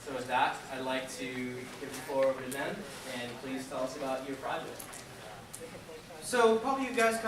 So with that, I'd like to give the floor over to them, and please tell us about your project. So probably you guys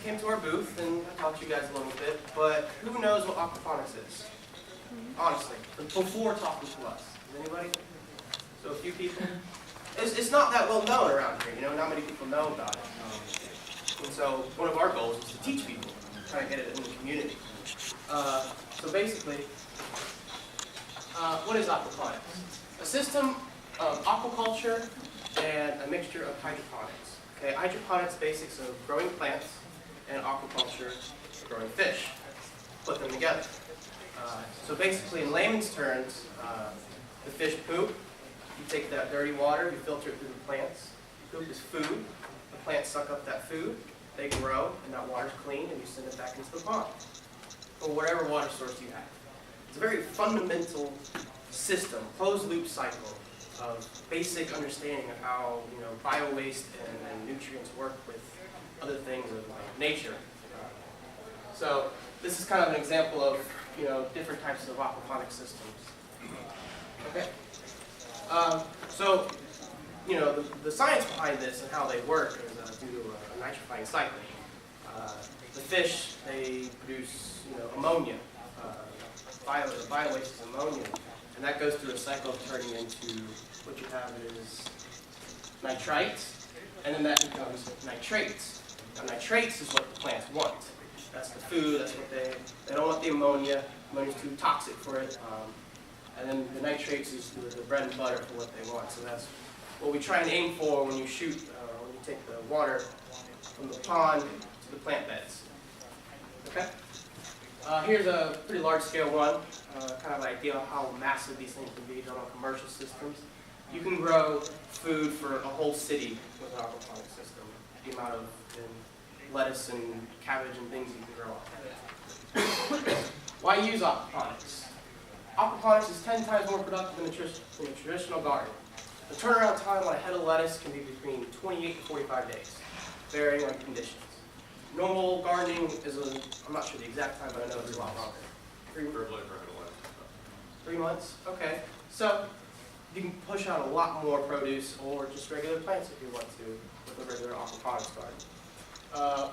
came to our booth, and I taught you guys a little bit, but who knows what aquaponics is? Honestly, before talking to us. Does anybody? So a few people? It's not that well known around here, you know, not many people know about it. And so one of our goals is to teach people, try to get it in the community. So basically, what is aquaponics? A system of aquaculture and a mixture of hydroponics. Okay, hydroponics basics of growing plants and aquaculture growing fish. Put them together. So basically, in layman's terms, the fish poop. You take that dirty water, you filter it through the plants. Poop is food. The plants suck up that food. They grow, and that water's clean, and you send it back into the pond or whatever water source you have. It's a very fundamental system, closed-loop cycle of basic understanding of how bio-waste and nutrients work with other things of nature. So this is kind of an example of different types of aquaponic systems. Okay. So the science behind this and how they work is due to a nitrifying cycle. The fish, they produce ammonia. Bio-waste is ammonia, and that goes through a cycle of turning into what you have is nitrites, and then that becomes nitrates. Now nitrates is what the plants want. That's the food. That's what they don't want the ammonia. Ammonia's too toxic for it. And then the nitrates is the bread and butter for what they want. So that's what we try and aim for when you shoot, when you take the water from the pond to the plant beds. Okay? Here's a pretty large-scale one, kind of an idea of how massive these things can be done on commercial systems. You can grow food for a whole city with an aquaponic system. The amount of lettuce and cabbage and things you can grow off. Why use aquaponics? Aquaponics is 10 times more productive than a traditional garden. The turnaround time on a head of lettuce can be between 28 and 45 days, varying on conditions. Normal gardening is I'm not sure the exact time, but I know it's a lot longer. 3 months? Okay. So you can push out a lot more produce or just regular plants if you want to with a regular aquaponics garden.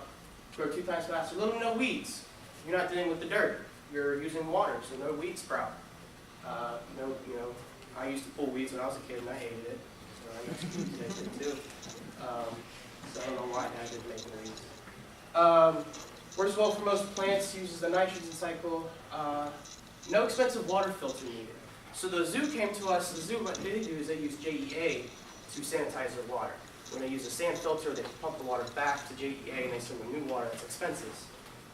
Grow 2 times faster. Little to no weeds. You're not dealing with the dirt. You're using water, so no weed sprout. I used to pull weeds when I was a kid and I hated it. So I used to do it too. So I don't know why I didn't make the weeds. Works well for most plants, uses the nitrogen cycle. No expensive water filter needed. So the zoo came to us, the zoo, what they do is they use JEA to sanitize their water. When they use a sand filter, they pump the water back to JEA and they send them new water that's expensive.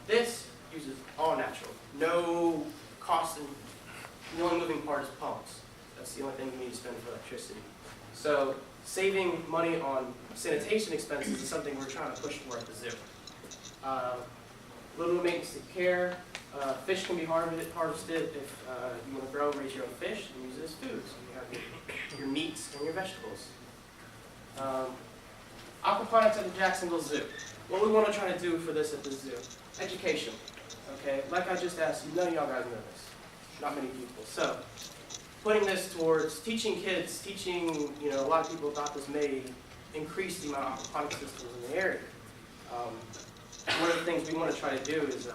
This uses all natural. No cost, and the only moving part is pumps. That's the only thing you need to spend for electricity. So saving money on sanitation expenses is something we're trying to push for at the zoo. Little maintenance and care. Fish can be harvested if you want to grow and raise your own fish and use it as food. So you have your meats and your vegetables. Aquaponics at the Jacksonville Zoo. What we want to try to do for this at the zoo. Education. Okay, like I just asked you, none of y'all guys know this. Not many people. So, putting this towards teaching kids, a lot of people thought this may increase the amount of aquaponic systems in the area. One of the things we want to try to do is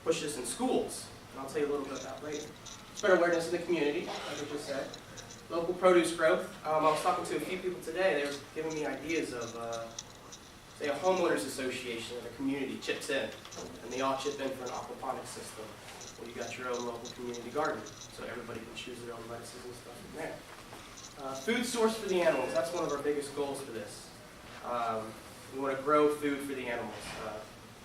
push this in schools, and I'll tell you a little bit about that later. Spread awareness in the community, like I just said. Local produce growth. I was talking to a few people today. They were giving me ideas of, say, a homeowners association that the community chips in, and they all chip in for an aquaponic system. Well, you got your own local community garden, so everybody can choose their own lettuces and stuff in there. Food source for the animals. That's one of our biggest goals for this. We want to grow food for the animals.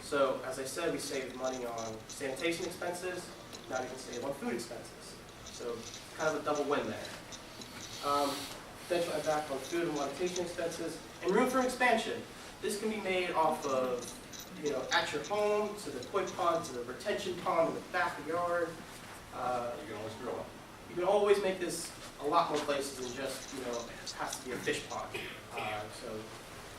So, as I said, we save money on sanitation expenses. Now we can save on food expenses. So, kind of a double win there. Potential impact on food and sanitation expenses, and room for expansion. This can be made off of, at your home, to the koi pond, to the retention pond in the backyard. You can always make this a lot more places than just, it has to be a fish pond. So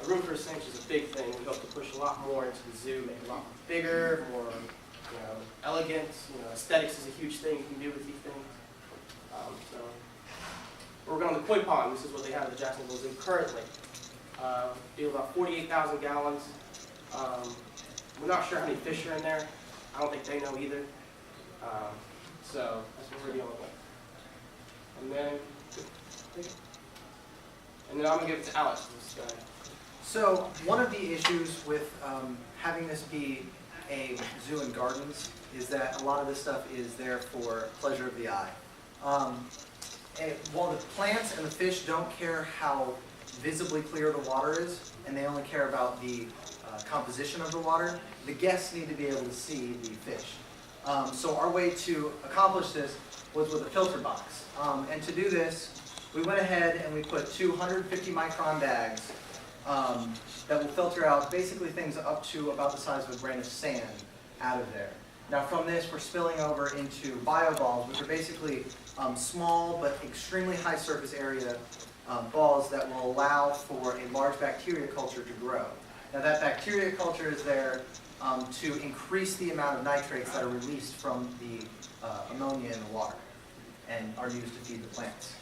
a room for expansion is a big thing. We hope to push a lot more into the zoo, make it a lot bigger, more elegant. Aesthetics is a huge thing you can do with these things. So We're going to the koi pond. This is what they have at the Jacksonville Zoo currently. Deal about 48,000 gallons. We're not sure how many fish are in there. I don't think they know either. So that's what we're dealing with. And then I'm going to give it to Alex. So one of the issues with having this be a zoo and gardens is that a lot of this stuff is there for pleasure of the eye. While the plants and the fish don't care how visibly clear the water is, and they only care about the composition of the water, the guests need to be able to see the fish. So our way to accomplish this was with a filter box. And to do this, we went ahead and we put 250 micron bags that will filter out basically things up to about the size of a grain of sand out of there. Now from this, we're spilling over into bioballs, which are basically small but extremely high surface area balls that will allow for a large bacteria culture to grow. Now that bacteria culture is there to increase the amount of nitrates that are released from the ammonia in the water and are used to feed the plants.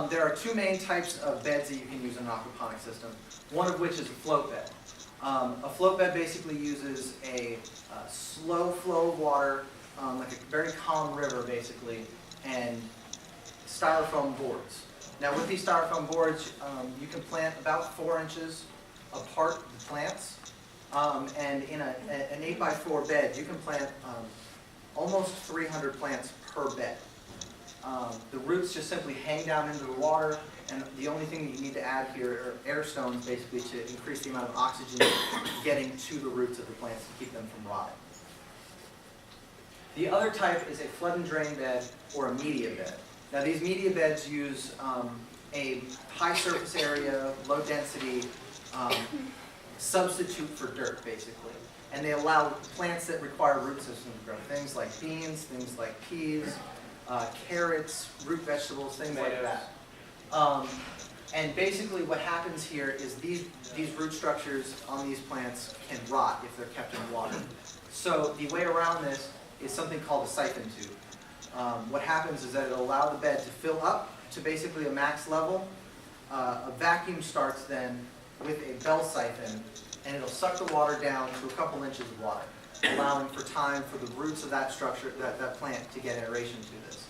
There are two main types of beds that you can use in an aquaponics system, one of which is a float bed. A float bed basically uses a slow flow of water, like a very calm river basically, and styrofoam boards. Now with these styrofoam boards, you can plant about 4 inches apart the plants, and in an 8x4 bed, you can plant almost 300 plants per bed. The roots just simply hang down into the water, and the only thing that you need to add here are air stones basically to increase the amount of oxygen getting to the roots of the plants to keep them from rotting. The other type is a flood and drain bed or a media bed. Now these media beds use a high surface area, low density substitute for dirt basically. And they allow plants that require root systems to grow. Things like beans, things like peas, carrots, root vegetables, things like that. And basically what happens here is these root structures on these plants can rot if they're kept in water. So the way around this is something called a siphon tube. What happens is that it'll allow the bed to fill up to basically a max level. A vacuum starts then with a bell siphon, and it'll suck the water down to a couple inches of water, allowing for time for the roots of that structure, that plant, to get aeration to this.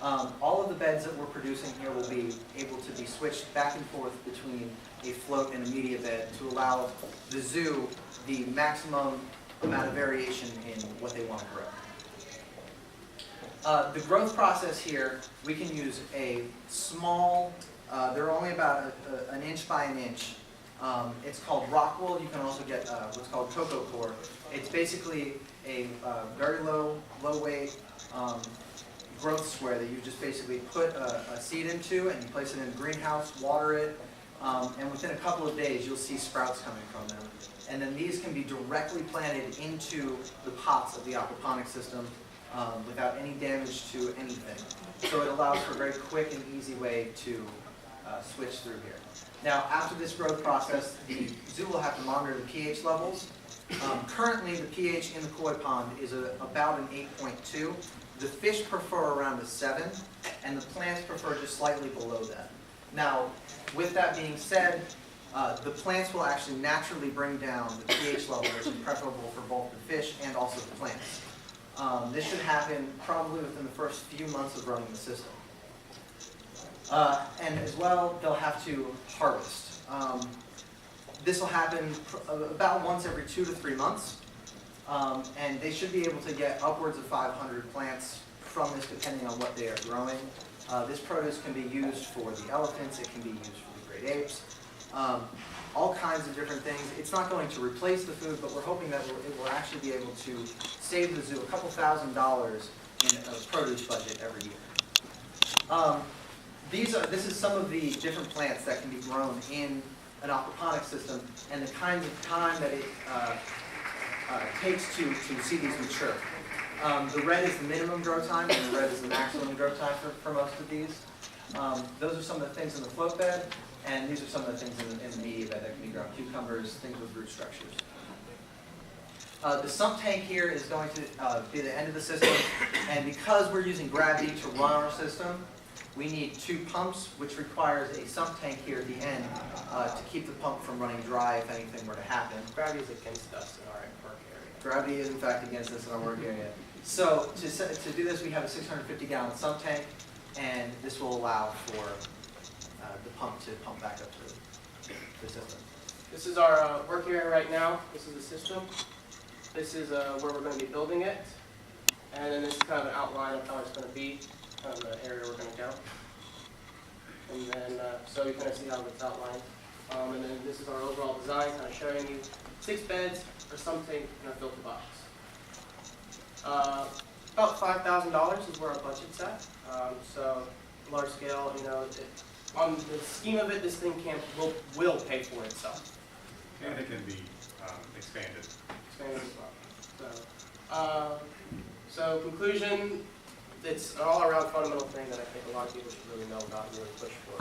All of the beds that we're producing here will be able to be switched back and forth between a float and a media bed to allow the zoo the maximum amount of variation in what they want to grow. The growth process here, we can use a small, they're only about an inch by an inch. It's called rock wool. You can also get what's called cocoa core. It's basically a very low weight growth square that you just basically put a seed into, and you place it in a greenhouse, water it, and within a couple of days you'll see sprouts coming from them. And then these can be directly planted into the pots of the aquaponics system without any damage to anything. So it allows for a very quick and easy way to switch through here. Now, after this growth process, the zoo will have to monitor the pH levels. Currently, the pH in the koi pond is about an 8.2. The fish prefer around a 7, and the plants prefer just slightly below that. Now, with that being said, the plants will actually naturally bring down the pH level, which is preferable for both the fish and also the plants. This should happen probably within the first few months of running the system. And as well, they'll have to harvest. This will happen about once every 2 to 3 months. And they should be able to get upwards of 500 plants from this depending on what they are growing. This produce can be used for the elephants, it can be used for the great apes, all kinds of different things. It's not going to replace the food, but we're hoping that it will actually be able to save the zoo a couple $1,000s in a produce budget every year. This is some of the different plants that can be grown in an aquaponics system and the kinds of time that it takes to see these mature. The red is the minimum grow time, and the red is the maximum grow time for most of these. Those are some of the things in the float bed, and these are some of the things in the media bed that can be grown. Cucumbers, things with root structures. The sump tank here is going to be the end of the system, and because we're using gravity to run our system, We need 2 pumps, which requires a sump tank here at the end to keep the pump from running dry if anything were to happen. Gravity is against us in our work area. Gravity is in fact against us in our work area. So to do this, we have a 650-gallon sump tank, and this will allow for the pump to pump back up to the system. This is our work area right now. This is the system. This is where we're going to be building it. And then this is kind of an outline of how it's going to be, kind of the area we're going to go. And then, so you kind of see how it's outlined. And then this is our overall design, kind of showing you 6 beds or something in a filter box. About $5,000 is where our budget's at. So large scale, you know, on the scheme of it, this thing will pay for itself. And it can be expanded. Expanded as well. So conclusion, it's an all-around fundamental thing that I think a lot of people should really know about and really push for.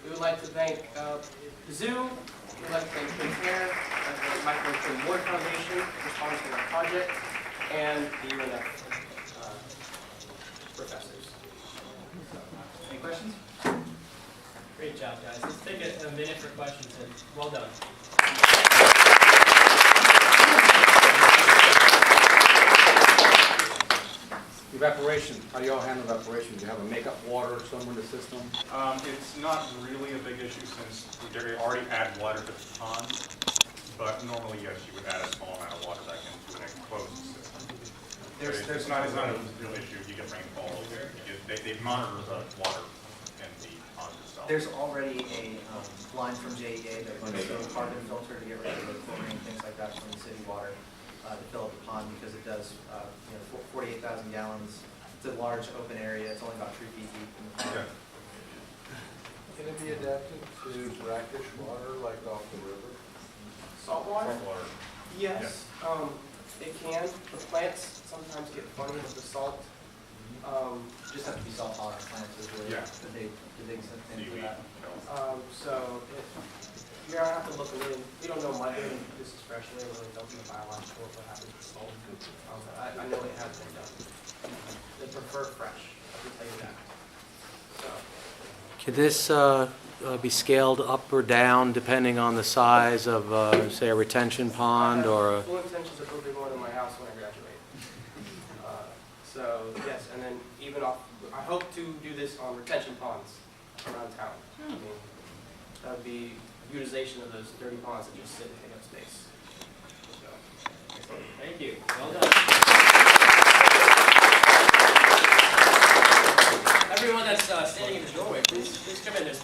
We would like to thank the zoo. We would like to thank Kids Hair, the Michael and Ward Foundation for sponsoring our project, and the UNF professors. Any questions? Great job, guys. Let's take a minute for questions, and well done. Evaporation, how do y'all handle evaporation? Do you have a makeup water somewhere in the system? It's not really a big issue since we already add water to the pond, but normally, yes, you would add a small amount of water back into an enclosed system. It's not a real issue. You get rainfall. They monitor the water in the pond itself. There's already a line from JEA that runs through a carbon filter to get rid of the chlorine and things like that from the city water to fill up the pond, because it does 48,000 gallons. It's a large open area. It's only about 3 feet deep in the pond. Okay. Can it be adapted to brackish water like off the river? Salt water? Salt water. Yes, it can. The plants sometimes get funny with the salt. Just have to be salt tolerant plants is really the big thing for Seaweed. that. So you're gonna have to look a little. We don't know much. This is fresh. We really don't know biological what happens with salt. I know it has been done. They prefer fresh. I can tell you that. So. Could this be scaled up or down depending on the size of, say, a retention pond or a... Full intentions of building one in my house when I graduate. So yes, and then even off. I hope to do this on retention ponds around town. I mean, that would be utilization of those dirty ponds that just sit and take up space. So, excellent. Thank you. Well done. Everyone that's standing in the doorway, please come in. There's